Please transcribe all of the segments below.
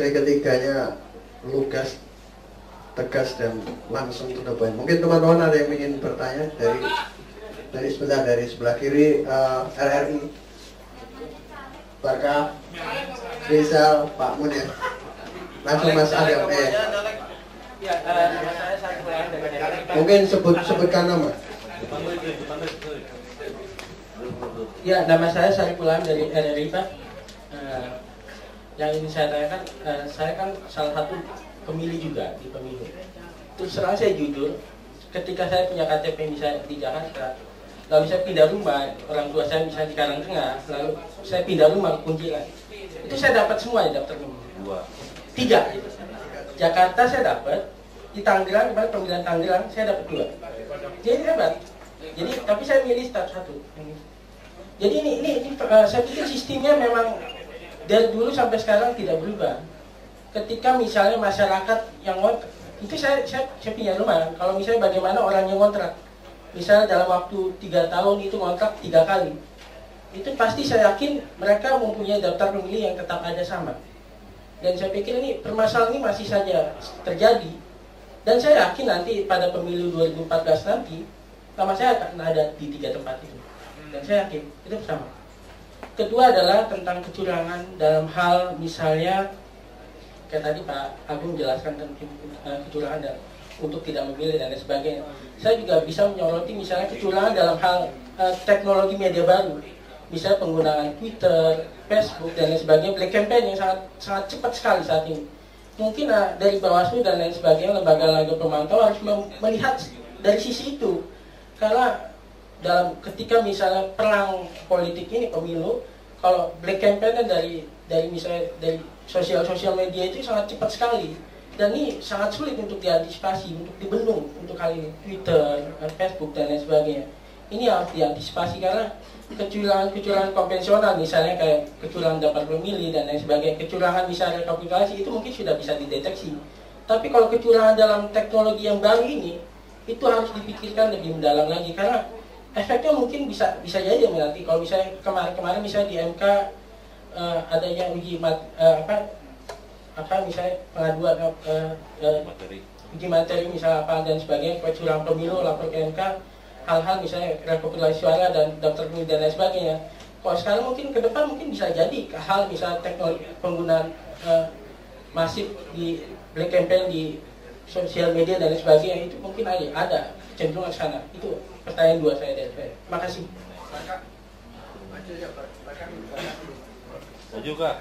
ketiganya lugas, tegas dan langsung to the point. Mungkin teman-teman ada yang ingin bertanya dari sebelah kiri, RRI, Barka, Rizal, Pak Munir. Langsung Mas Adam. Mungkin sebutkan nama. Ya, nama saya Sariful Alam dari RRI, Pak. Yang ini saya tanyakan, saya kan salah satu pemilih juga di pemilu. Terus terang saya jujur, ketika saya punya KTP misalnya di Jakarta, lalu saya pindah rumah, orang tua saya misalnya di Karangtengah, lalu saya pindah rumah ke Kuntilan, itu saya dapat semua ya daftar pemilih. 3. Jakarta saya dapat, di Tangerang, kemarin pemilihan Tangerang saya dapat 2. Jadi hebat. Jadi tapi saya milih satu. Jadi ini saya pikir sistemnya memang dari dulu sampai sekarang tidak berubah. Ketika misalnya masyarakat yang ngontrak, itu saya punya rumah. Kalau misalnya bagaimana orang yang ngontrak, misalnya dalam waktu 3 tahun itu ngontrak 3 kali, itu pasti saya yakin mereka mempunyai daftar pemilih yang tetap ada sama. Dan saya pikir ini permasalahan ini masih saja terjadi. Dan saya yakin nanti pada pemilu 2014 nanti nama saya akan ada di 3 tempat itu. Dan saya yakin itu sama. Kedua adalah tentang kecurangan dalam hal misalnya kayak tadi Pak Agung jelaskan tentang kecurangan untuk tidak memilih dan lain sebagainya. Saya juga bisa menyoroti misalnya kecurangan dalam hal teknologi media baru, misalnya penggunaan Twitter, Facebook dan lain sebagainya, black campaign yang sangat cepat sekali saat ini. Mungkin dari Bawaslu dan lain sebagainya, lembaga-lembaga pemantau harus melihat dari sisi itu, karena ketika misalnya perang politik ini pemilu, kalau black campaign dari misalnya dari sosial media itu sangat cepat sekali, dan ini sangat sulit untuk diantisipasi, untuk dibendung untuk hal ini, Twitter, Facebook dan lain sebagainya. Ini harus diantisipasi karena kecurangan konvensional misalnya kayak kecurangan daftar pemilih dan lain sebagainya, kecurangan misalnya rekapitulasi itu mungkin sudah bisa dideteksi. Tapi kalau kecurangan dalam teknologi yang baru ini, itu harus dipikirkan lebih mendalam lagi karena efeknya mungkin bisa jadi nanti kalau misalnya kemarin misalnya di MK adanya uji misalnya pengaduan uji materi misalnya apa dan sebagainya, kecurangan pemilu lapor ke MK, hal-hal misalnya rekapitulasi suara dan daftar pemilih dan lain sebagainya. Kalau sekarang mungkin ke depan mungkin bisa jadi hal misalnya teknologi penggunaan masif di black campaign di sosial media dan lain sebagainya, itu mungkin ada cenderung ke sana. Itu pertanyaan 2 saya dari saya. Terima kasih. Maju Kak.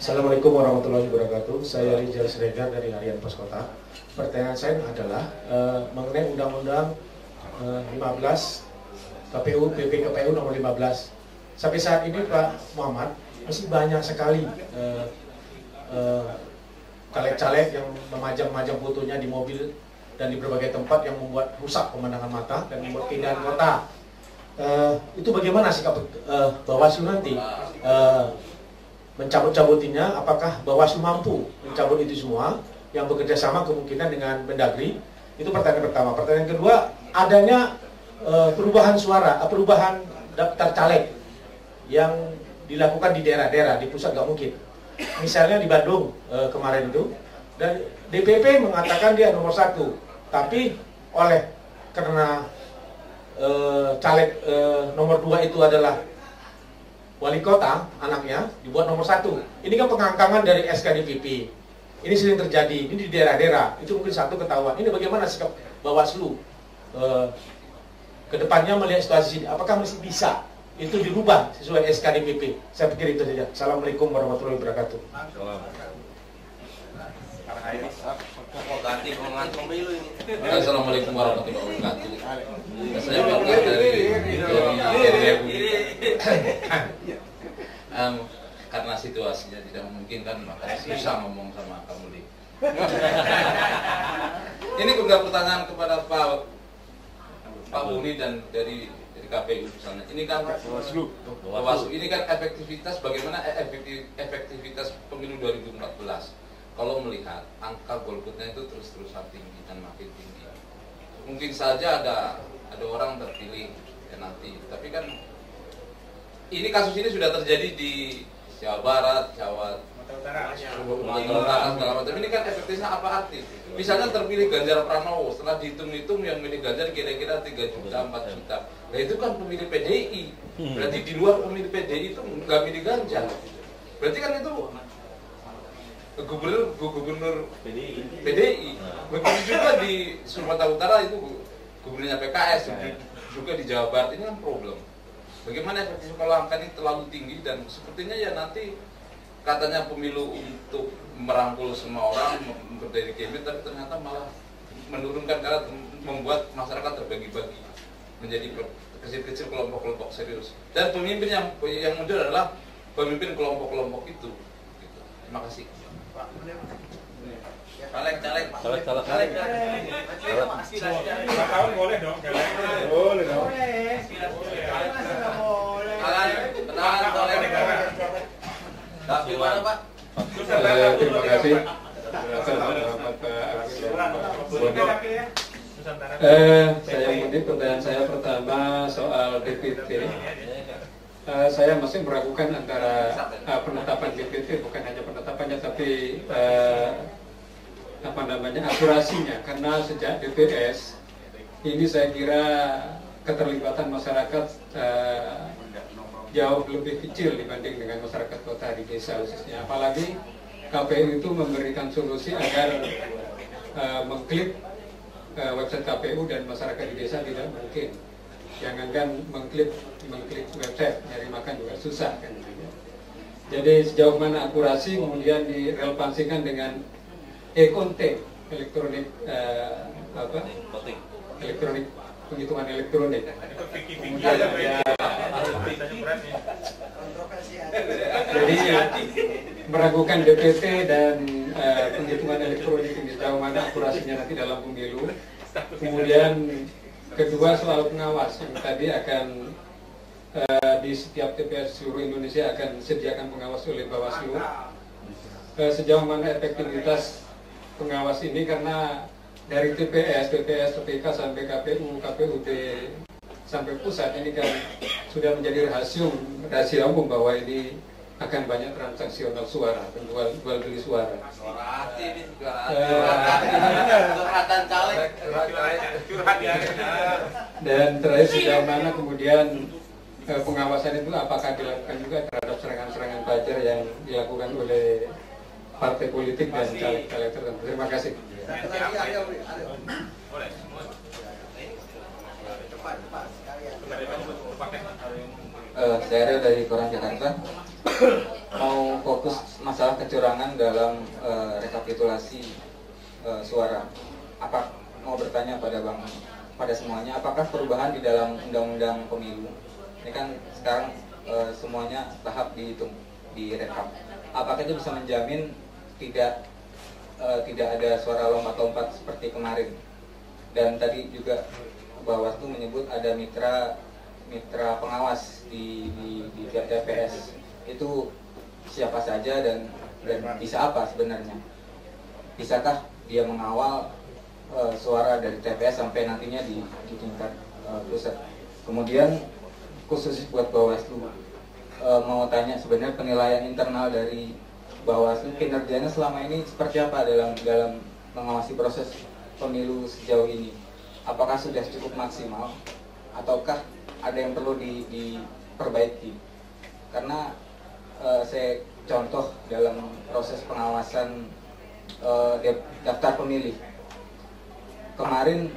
Assalamualaikum warahmatullahi wabarakatuh. Saya Rizal Siregar dari Harian Pos Kota. Pertanyaan saya adalah mengenai Undang-Undang 15 BPKPU nomor 15. Sampai saat ini Pak Muhammad masih banyak sekali caleg-caleg yang memajang-majang fotonya di mobil dan di berbagai tempat yang membuat rusak pemandangan mata dan membuat keindahan kota. Itu bagaimana sikap Bawaslu nanti mencabut-cabutinya? Apakah Bawaslu mampu mencabut itu semua yang bekerja sama kemungkinan dengan Mendagri? Itu pertanyaan pertama. Pertanyaan kedua, adanya perubahan suara, perubahan daftar caleg yang dilakukan di daerah-daerah, di pusat nggak mungkin. Misalnya di Bandung kemarin itu, dan DPP mengatakan dia nomor 1, tapi karena caleg nomor 2 itu adalah wali kota, anaknya dibuat nomor 1. Ini kan pengangkangan dari SK DPP. Ini sering terjadi, ini di daerah-daerah, itu mungkin satu ketahuan. Ini bagaimana sikap Bawaslu ke depannya melihat situasi ini? Apakah masih bisa itu dirubah sesuai SK DPP? Saya pikir itu saja. Assalamualaikum warahmatullahi wabarakatuh. Assalamualaikum warahmatullahi wabarakatuh. Saya Bapak dari karena situasinya tidak memungkinkan, maka susah ngomong sama kamu di. Ini juga pertanyaan kepada Pak Uni dan dari KPU misalnya. Ini kan Bawaslu. Ini kan efektivitas, bagaimana efektivitas pemilu 2014. Kalau melihat angka golputnya itu terus-terusan tinggi dan makin tinggi. Mungkin saja ada orang terpilih ya nanti, tapi kan ini kasus ini sudah terjadi di Jawa Barat, Jawa Utara, segala macam. Ini kan efektifnya apa arti? Misalnya terpilih Ganjar Pranowo, setelah dihitung-hitung yang milih Ganjar kira-kira 3 juta, 4 juta. Nah itu kan pemilih PDI. Berarti di luar pemilih PDI itu nggak milih Ganjar. Berarti kan itu gubernur PDI. Begitu juga di Sumatera Utara itu gubernurnya PKS, juga di Jawa Barat. Ini kan problem. Bagaimana efektif kalau angka ini terlalu tinggi dan sepertinya ya nanti katanya pemilu untuk merangkul semua orang, berdiri gimmick, tapi ternyata malah menurunkan karena membuat masyarakat terbagi-bagi menjadi kecil-kecil kelompok-kelompok serius. Dan pemimpin yang muncul adalah pemimpin kelompok-kelompok itu. Gitu. Terima kasih. Caleg. Tahun boleh dong, caleg. Boleh dong. Gimana Pak? Terima kasih. Saya mengutip pertanyaan saya pertama soal DPT. Saya masih meragukan antara penetapan DPT, bukan hanya penetapannya tapi akurasinya, karena sejak DPS ini saya kira keterlibatan masyarakat jauh lebih kecil dibanding dengan masyarakat kota di desa khususnya. Apalagi KPU itu memberikan solusi agar mengklik website KPU dan masyarakat di desa tidak mungkin. Jangankan mengklik website, nyari makan juga susah kan. Jadi sejauh mana akurasi kemudian direlevansikan dengan e-konten, elektronik elektronik, penghitungan elektronik. Kemudian jadi meragukan DPT dan penghitungan elektronik ini sejauh mana akurasinya nanti dalam pemilu. Kemudian kedua soal pengawas yang tadi akan di setiap TPS seluruh Indonesia akan disediakan pengawas oleh Bawaslu. Sejauh mana efektivitas pengawas ini, karena dari TPS, TPK sampai KPU, KPUD sampai pusat ini kan sudah menjadi rahasia umum bahwa ini akan banyak transaksional suara, jual beli suara. Dan terakhir sejauh mana kemudian pengawasan itu apakah dilakukan juga terhadap serangan-serangan pajar yang dilakukan oleh partai politik dan caleg-caleg tertentu. Terima kasih. Saya dari Koran Jakarta mau fokus masalah kecurangan dalam rekapitulasi suara. Mau bertanya pada semuanya, apakah perubahan di dalam undang-undang pemilu ini kan sekarang semuanya tahap dihitung, direkap. Apakah itu bisa menjamin tidak ada suara lompat-lompat seperti kemarin? Dan tadi juga Bawaslu menyebut ada mitra pengawas di TPS. Itu siapa saja dan bisa apa sebenarnya? Bisakah dia mengawal suara dari TPS sampai nantinya di tingkat pusat? Kemudian khusus buat Bawaslu, mau tanya sebenarnya penilaian internal dari Bawaslu, kinerjanya selama ini seperti apa dalam mengawasi proses pemilu sejauh ini? Apakah sudah cukup maksimal ataukah ada yang perlu diperbaiki? Karena saya contoh dalam proses pengawasan daftar pemilih kemarin,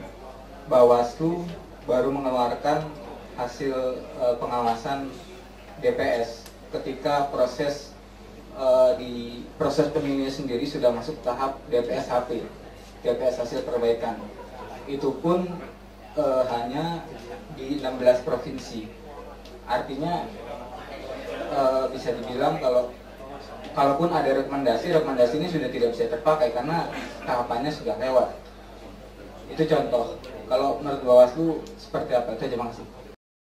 Bawaslu baru mengeluarkan hasil pengawasan DPS ketika proses pemilihnya sendiri sudah masuk tahap DPS HP, DPS hasil perbaikan. Itu pun hanya di 16 provinsi. Artinya bisa dibilang kalaupun ada rekomendasi ini sudah tidak bisa terpakai karena tahapannya sudah lewat. Itu contoh. Kalau menurut Bawaslu seperti apa? Itu aja, makasih.